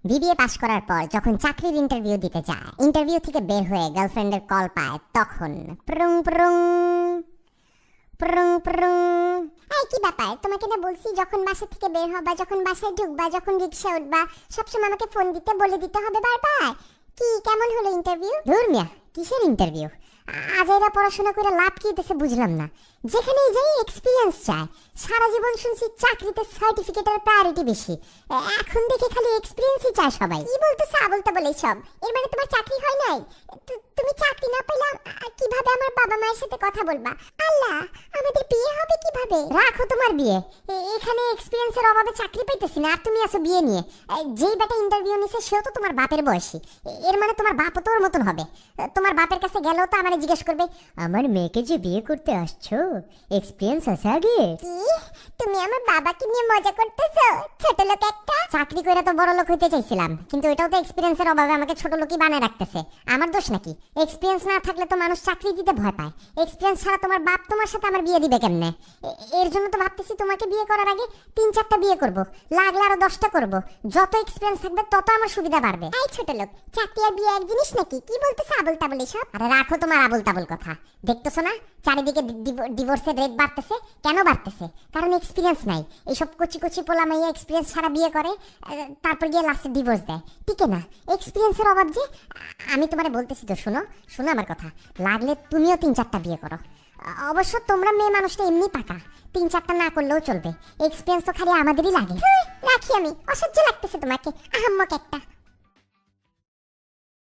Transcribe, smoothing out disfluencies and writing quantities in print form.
BBA পাশ করার পর যখন চাকরির ইন্টারভিউ দিতে যায়, ইন্টারভিউ থেকে বের হয়ে গার্লফ্রেন্ডের কল পায়, তখন প্রুং প্রুং প্রুং প্রুং। এই কি ব্যাপার, তোমাকে না বলছি যখন বাসা থেকে বের হবা, যখন বাসায় ঢুকবা, যখন রিকশা উঠবা, সবসময় আমাকে ফোন দিতে বলে দিতে হবে বারবার। কি কেমন হলো ইন্টারভিউ? ধুর মিয়া, কিসের ইন্টারভিউ? আজ এরা পড়াশোনা করে লাভ কি হইতেছে বুঝলাম না। যেখানেই যাই এক্সপিরিয়েন্স চায়। সারা জীবন শুনছি চাকরিতে সার্টিফিকেটের প্রায়োরিটি বেশি, এখন দেখে খালি এক্সপিরিয়েন্সই চায় সবাই। কি বলতেছে আবলতা বলে সব? এর মানে তোমার চাকরি হয় নাই? তুমি চাকরি না পেলে কিভাবে আমার বাবা মায়ের সাথে কথা বলবা? আল্লাহ, আমাদের বিয়ে হবে কিভাবে? রাখো তোমার বিয়ে, এখানে এক্সপিরিয়েন্সের অভাবে চাকরি পাইতেছি না, আর তুমি আসো বিয়ে নিয়ে। যেই বেটা ইন্টারভিউ নিছে সেও তো তোমার বাপের বয়সী, এর মানে তোমার বাপও তোর মতন হবে। তোমার বাপের কাছে গেলেও তো আমারে জিজ্ঞেস করবে, আমার মেয়েকে যে বিয়ে করতে আসছো, এক্সপিরিয়েন্স আছে আগে? কি তুমি আমার বাবাকে নিয়ে মজা করতেছো? ছোট লোক একটা। চাকরি করে তো বড় লোক হইতে চাইছিলাম, কিন্তু এটাও তো এক্সপিরিয়েন্সের অভাবে আমাকে ছোট লোকই বানায় রাখতেছে। আমার দোষ নাকি? এক্সপিরিয়েন্স না থাকলে তো মানুষ চাকরি দিতে ভয় পায়। এক্সপিরিয়েন্স ছাড়া তোমার বাপ তোমার সাথে আমার বিয়ে দিবে কেমনে? এর জন্য তো ভাবতেছি তোমাকে বিয়ে করার আগে ৩-৪টা বিয়ে করব, লাগলে আরো 10টা করব। যত এক্সপিরিয়েন্স থাকবে তত আমার সুবিধা বাড়বে। এই ছোট লোক, চাকরি আর বিয়ে এক জিনিস নাকি? কি বলতেছ আবল তাবল এসব? আরে রাখো তোমার আবল তাবল কথা। দেখতেছো না চারিদিকে ডিভোর্সের রেট বাড়তেছে? কেন বাড়তেছে? কারণ এক্সপিরিয়েন্স নাই। এইসব কচি কচি পোলা মাইয়া এক্সপিরিয়েন্স ছাড়া বিয়ে করে, তারপর গিয়ে লাস্টে ডিভোর্স দেয়। টিকে না, এক্সপিরিয়েন্সের অভাব যে। আমি তোমারে বলতেছি তো, শোনো শোনো আমার কথা, লাগলে তুমিও ৩-৪টা বিয়ে করো। অবশ্য তোমরা মেয়ে মানুষটা এমনি পাকা, ৩-৪টা না করলেও চলবে। এক্সপিরিয়েন্স তো খালি আমাদেরই লাগে। রাখি আমি, অসহ্য লাগতেছে তোমাকে, আহাম্মক একটা।